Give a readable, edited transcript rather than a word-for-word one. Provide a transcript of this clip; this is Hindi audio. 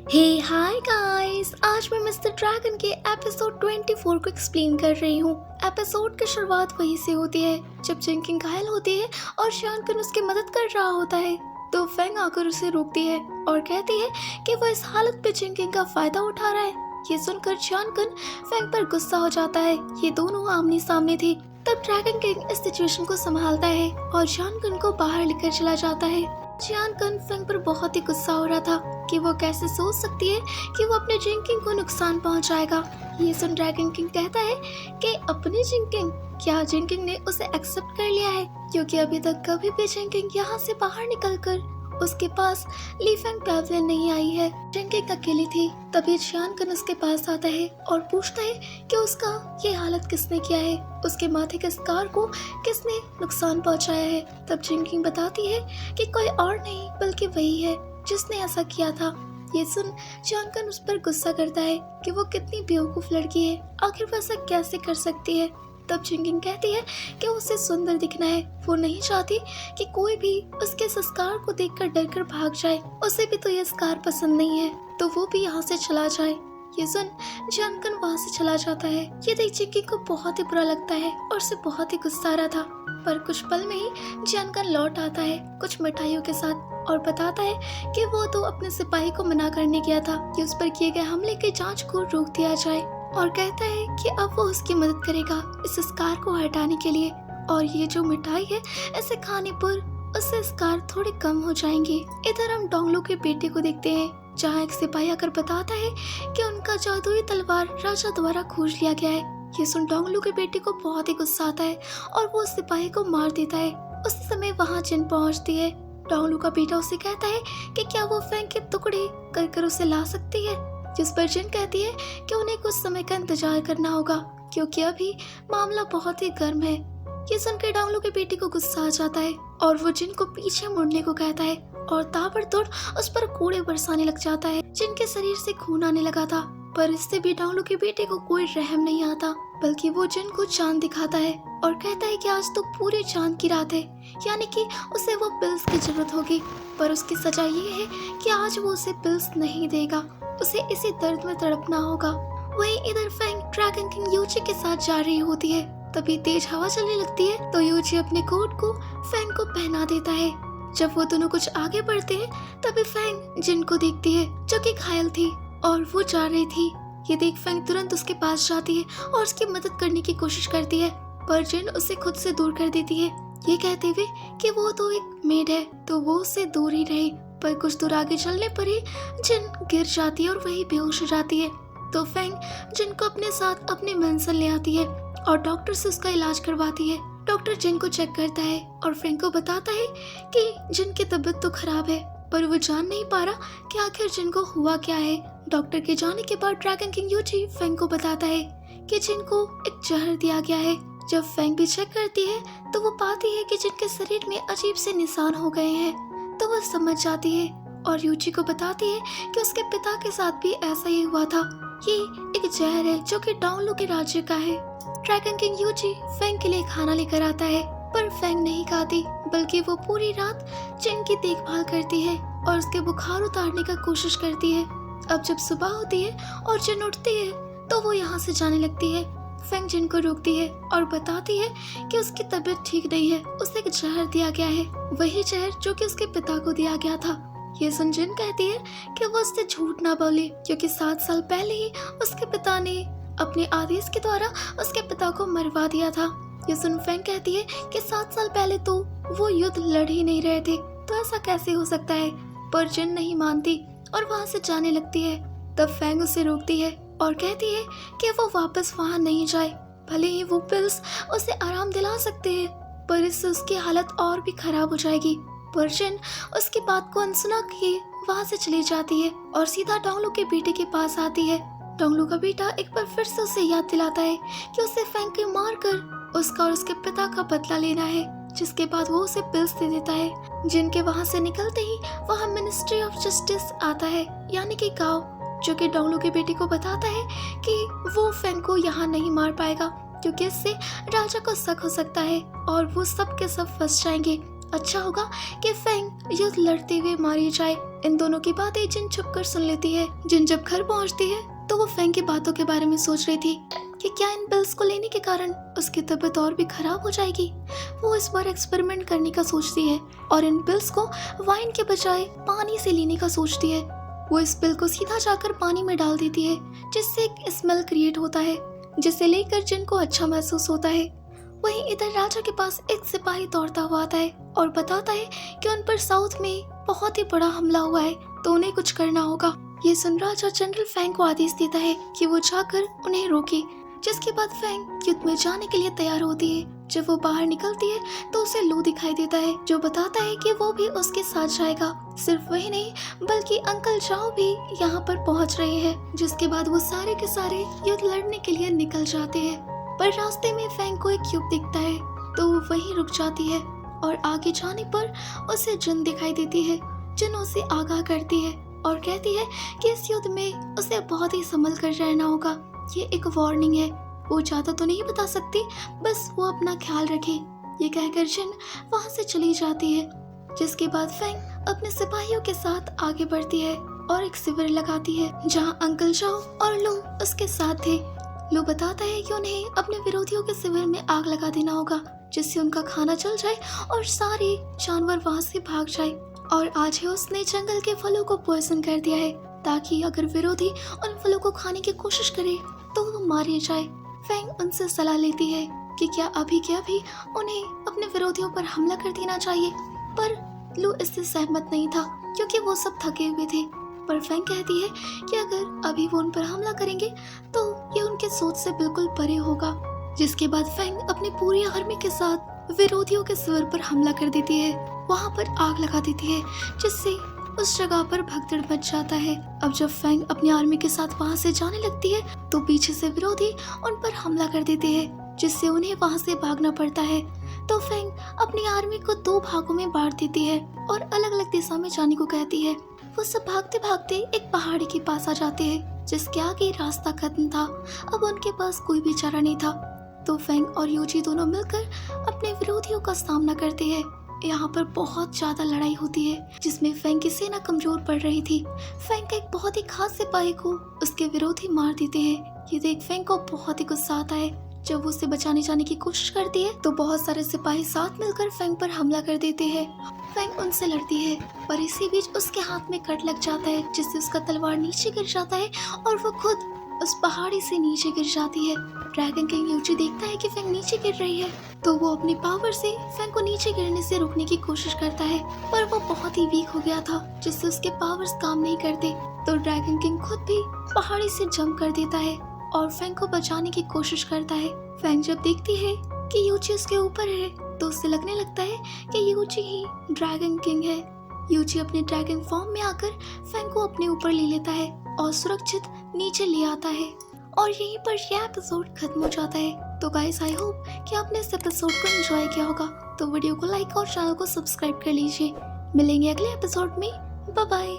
हे हाय गाइस, आज मैं मिस्टर ड्रैगन के एपिसोड 24 को एक्सप्लेन कर रही हूँ। एपिसोड की शुरुआत वहीं से होती है जब जिंकिंग घायल होती है और शानकन उसकी मदद कर रहा होता है। तो फेंग आकर उसे रोकती है और कहती है कि वो इस हालत पे जिंकिंग का फायदा उठा रहा है। ये सुनकर शानकन फेंग पर गुस्सा हो जाता है। ये दोनों आमने सामने थे। तब ड्रैगन किंग इस सिचुएशन को संभालता है और शानकन को बाहर लेकर चला जाता है। शानकन फेंग पर बहुत ही गुस्सा हो रहा था कि वो कैसे सोच सकती है कि वो अपने जिंकिंग को नुकसान पहुंचाएगा। ये सुन ड्रैगन किंग कहता है कि अपनी जिंकिंग, क्या जिंकिंग ने उसे एक्सेप्ट कर लिया है? क्योंकि अभी तक कभी भी जिंकिंग यहाँ से बाहर निकलकर उसके पास ली फेंग पैवेलियन नहीं आई है। जिंकिंग अकेली थी। तभी शानकन उसके पास आता है और पूछता है कि उसका ये हालत किसने किया है, उसके माथे के स्कार को किसने नुकसान पहुंचाया है। तब जिंकिंग बताती है कि कोई और नहीं बल्कि वही है जिसने ऐसा किया था। ये सुन शानकन उस पर गुस्सा करता है कि वो कितनी बेवकूफ लड़की है, आखिर वो ऐसा कैसे कर सकती है। तब जिंकिंग कहती है कि उसे सुंदर दिखना है। वो नहीं चाहती कि कोई भी उसके संस्कार को देखकर डरकर भाग जाए। उसे भी तो ये स्कार पसंद नहीं है, तो वो भी यहाँ से चला जाए। ये सुन शानकन वहाँ से चला जाता है। ये देख जिंकिंग को बहुत ही बुरा लगता है और उसे बहुत ही गुस्सा आ रहा था। पर कुछ पल में ही शानकन लौट आता है कुछ मिठाइयों के साथ और बताता है कि वो तो अपने सिपाही को मना करने गया था कि उस पर किए गए हमले की जांच को रोक दिया जाए, और कहता है कि अब वो उसकी मदद करेगा इस स्कार को हटाने के लिए। और ये जो मिठाई है, इसे खाने पर उससे स्कार थोड़े कम हो जाएंगे। इधर हम डोंगलू के बेटे को देखते हैं, जहाँ एक सिपाही आकर बताता है कि उनका जादुई तलवार राजा द्वारा खोज लिया गया है। ये सुन डोंगलू के बेटे को बहुत ही गुस्सा आता है और वो उस सिपाही को मार देता है। उसी समय वहाँ जिन पहुँचती है। डोंगलू का बेटा उसे कहता है कि क्या वो फेंग के टुकड़े कर कर उसे ला सकती है, जिस पर जिन कहती है कि उन्हें कुछ समय का इंतजार करना होगा क्योंकि अभी मामला बहुत ही गर्म है। ये सुनकर डोंगलू के बेटे को गुस्सा आ जाता है और वो जिन को पीछे मुड़ने को कहता है और ताबड़तोड़ उस पर कूड़े बरसाने लग जाता है। जिनके शरीर से खून आने लगा था, पर इससे भी डोंगलू के बेटे को कोई रहम नहीं आता, बल्कि वो जिन को चांद दिखाता है और कहता है कि आज तो पूरे चांद की रात है, यानी कि उसे वो पिल्स की जरूरत होगी। पर उसकी सजा ये है कि आज वो उसे पिल्स नहीं देगा, उसे इसी दर्द में तड़पना होगा। वहीं इधर फेंग ड्रैगन किंग यूची के साथ जा रही होती है। तभी तेज हवा चलने लगती है तो यूची अपने कोट को फेंग को पहना देता है। जब वो दोनों कुछ आगे बढ़ते हैं तभी फेंग जिन को देखती है जो कि घायल थी और वो जा रही थी। ये देख फेंग तुरंत उसके पास जाती है और उसकी मदद करने की कोशिश करती है, पर जिन उसे खुद से दूर कर देती है, ये कहते हुए कि वो तो एक मेड है तो वो उससे दूर ही रहे। पर कुछ दूर आगे चलने पर ही जिन गिर जाती है और वही बेहोश हो जाती है। तो फेंग जिन को अपने साथ अपनी मंजिल ले आती है और डॉक्टर से उसका इलाज करवाती है। डॉक्टर जिन को चेक करता है और फेंग को बताता है कि जिन की तबीयत तो खराब है, पर वो जान नहीं पा रहा कि आखिर जिन को हुआ क्या है। डॉक्टर के जाने के बाद ड्रैगन किंग यूची फेंग को बताता है कि जिन को एक जहर दिया गया है। जब फेंग भी चेक करती है तो वो पाती है कि जिन के शरीर में अजीब से निशान हो गए हैं, तो वो समझ जाती है और यूची को बताती है कि उसके पिता के साथ भी ऐसा ही हुआ था। ये एक जहर है जो कि डोंगलू के राज्य का है। ड्रैगन किंग यूची फेंग के लिए खाना लेकर आता है, पर फेंग नहीं खाती, बल्कि वो पूरी रात जिन की देखभाल करती है और उसके बुखार उतारने का कोशिश करती है। अब जब सुबह होती है और जिन उठती है तो वो यहाँ से जाने लगती है। फेंग जिन को रोकती है और बताती है कि उसकी तबीयत ठीक नहीं है, उसे एक जहर दिया गया है, वही जहर जो कि उसके पिता को दिया गया था। ये सुन जिन कहती है कि वो उससे झूठ ना बोले, क्योंकि 7 साल पहले ही उसके पिता ने अपने आदेश के द्वारा उसके पिता को मरवा दिया था। ये सुन फेंग कहती है कि 7 साल पहले तो वो युद्ध लड़ ही नहीं रहे थे, तो ऐसा कैसे हो सकता है। पर जिन नहीं मानती और वहाँ से जाने लगती है। तब फेंग उसे रोकती है और कहती है कि वो वापस वहाँ नहीं जाए। भले ही वो पिल्स उसे आराम दिला सकते हैं, पर इससे उसकी हालत और भी खराब हो जाएगी। पर जिन उसकी बात को अनसुना किए वहाँ से चली जाती है और सीधा डोंगलू के बेटे के पास आती है। डोंगलू का बेटा एक बार फिर से उसे याद दिलाता है कि उसे फेंग के मार कर उसका और उसके पिता का बदला लेना है, जिसके बाद वो उसे पिल्स दे देता है। जिनके वहाँ से निकलते ही वहाँ मिनिस्ट्री ऑफ जस्टिस आता है, यानी कि गाँव, जो कि डोंगलू के बेटे को बताता है कि वो फेंग को यहाँ नहीं मार पाएगा क्योंकि इससे राजा को शक हो सकता है और वो सब के सब फंस जाएंगे अच्छा होगा कि फेंग युद्ध लड़ते हुए मारी जाए। इन दोनों की बातें जिन छुपकर सुन लेती है। जिन जब घर पहुंचती है तो वो फेंग की बातों के बारे में सोच रही थी कि क्या इन पिल्स को लेने के कारण उसकी तबीयत और भी खराब हो जाएगी। वो इस बार एक्सपेरिमेंट करने का सोचती है और इन पिल्स को वाइन के बजाय पानी से लेने का सोचती है। वो इस पिल को सीधा जाकर पानी में डाल देती है, जिससे एक स्मेल क्रिएट होता है, जिसे लेकर जिन को अच्छा महसूस होता है। वहीं इधर राजा के पास एक सिपाही दौड़ता हुआ आता है और बताता है कि उन पर साउथ में बहुत ही बड़ा हमला हुआ है, तो उन्हें कुछ करना होगा। ये सुन राजा जनरल फेंग को आदेश देता है कि वो जाकर उन्हें रोके, जिसके बाद फेंग युद्ध में जाने के लिए तैयार होती है। जब वो बाहर निकलती है तो उसे लू दिखाई देता है, जो बताता है कि वो भी उसके साथ जाएगा। सिर्फ वही नहीं बल्कि अंकल जाओ भी यहाँ पर पहुँच रहे हैं, जिसके बाद वो सारे के सारे युद्ध लड़ने के लिए निकल जाते हैं। पर रास्ते में फेंग को एक क्यूब दिखता है, तो वो वहीं रुक जाती है और आगे जाने पर उसे जिन दिखाई देती है। जिन उसे आगाह करती है और कहती है कि इस युद्ध में उसे बहुत ही संभल कर रहना होगा। ये एक वार्निंग है, वो ज्यादा तो नहीं बता सकती, बस वो अपना ख्याल रखे। ये कहकर जिन वहाँ से चली जाती है, जिसके बाद फेंग अपने सिपाहियों के साथ आगे बढ़ती है और एक शिविर लगाती है, जहाँ अंकल जाओ और लो उसके साथ थे। लो बताता है कि उन्हें अपने विरोधियों के शिविर में आग लगा देना होगा, जिससे उनका खाना जल जाए और सारे जानवर वहाँ से भाग जाए। और आज ही उसने जंगल के फलों को पॉइजन कर दिया है, ताकि अगर विरोधी उन फलों को खाने की कोशिश करे तो वो मारे जाए। फेंग उनसे सलाह लेती है कि क्या अभी के अभी उन्हें अपने विरोधियों पर हमला कर देना चाहिए, पर लू इससे सहमत नहीं था क्योंकि वो सब थके हुए थे। पर फेंग कहती है कि अगर अभी वो उन पर हमला करेंगे तो ये उनके सोच से बिल्कुल परे होगा। जिसके बाद फेंग अपनी पूरी आर्मी के साथ विरोधियों के शिविर पर हमला कर देती है, वहाँ पर आग लगा देती है, जिससे उस जगह पर भगदड़ मच जाता है। अब जब फेंग अपनी आर्मी के साथ वहाँ से जाने लगती है तो पीछे से विरोधी उन पर हमला कर देते हैं, जिससे उन्हें वहाँ से भागना पड़ता है। तो फेंग अपनी आर्मी को 2 भागों में बांट देती है और अलग अलग दिशा में जाने को कहती है। वो सब भागते भागते एक पहाड़ी के पास आ जाते हैं, जिसके आगे रास्ता खत्म था। अब उनके पास कोई भी चारा नहीं था, तो फेंग और यूजी दोनों मिलकर अपने विरोधियों का सामना करते हैं। यहाँ पर बहुत ज्यादा लड़ाई होती है, जिसमें फेंग की सेना कमजोर पड़ रही थी। फेंग का एक बहुत ही खास सिपाही को उसके विरोधी मार देते हैं। ये देख फेंग को बहुत ही गुस्सा आता है। जब वो उसे बचाने जाने की कोशिश करती है तो बहुत सारे सिपाही साथ मिलकर फेंग पर हमला कर देते हैं। फेंग उनसे लड़ती है, पर इसी बीच उसके हाथ में कट लग जाता है, जिससे उसका तलवार नीचे गिर जाता है और वो खुद उस पहाड़ी से नीचे गिर जाती है। ड्रैगन किंग यूजी देखता है कि फेंग नीचे गिर रही है, तो वो अपनी पावर से फेंग को नीचे गिरने से रोकने की कोशिश करता है, पर वो बहुत ही वीक हो गया था, जिससे उसके पावर्स काम नहीं करते। तो ड्रैगन किंग खुद भी पहाड़ी से जंप कर देता है और फेंग को बचाने की कोशिश करता है। फेंग जब देखती है कि यूजी उसके ऊपर है तो उससे लगने लगता है कि यूजी ही ड्रैगन किंग है। यूजी अपने ड्रैगन फॉर्म में आकर फेंग को अपने ऊपर ले लेता है और सुरक्षित नीचे ले आता है, और यहीं पर यह एपिसोड खत्म हो जाता है। तो गाइस आई होप कि आपने इस एपिसोड को एंजॉय किया होगा। तो वीडियो को लाइक और चैनल को सब्सक्राइब कर लीजिए। मिलेंगे अगले एपिसोड में। Bye bye.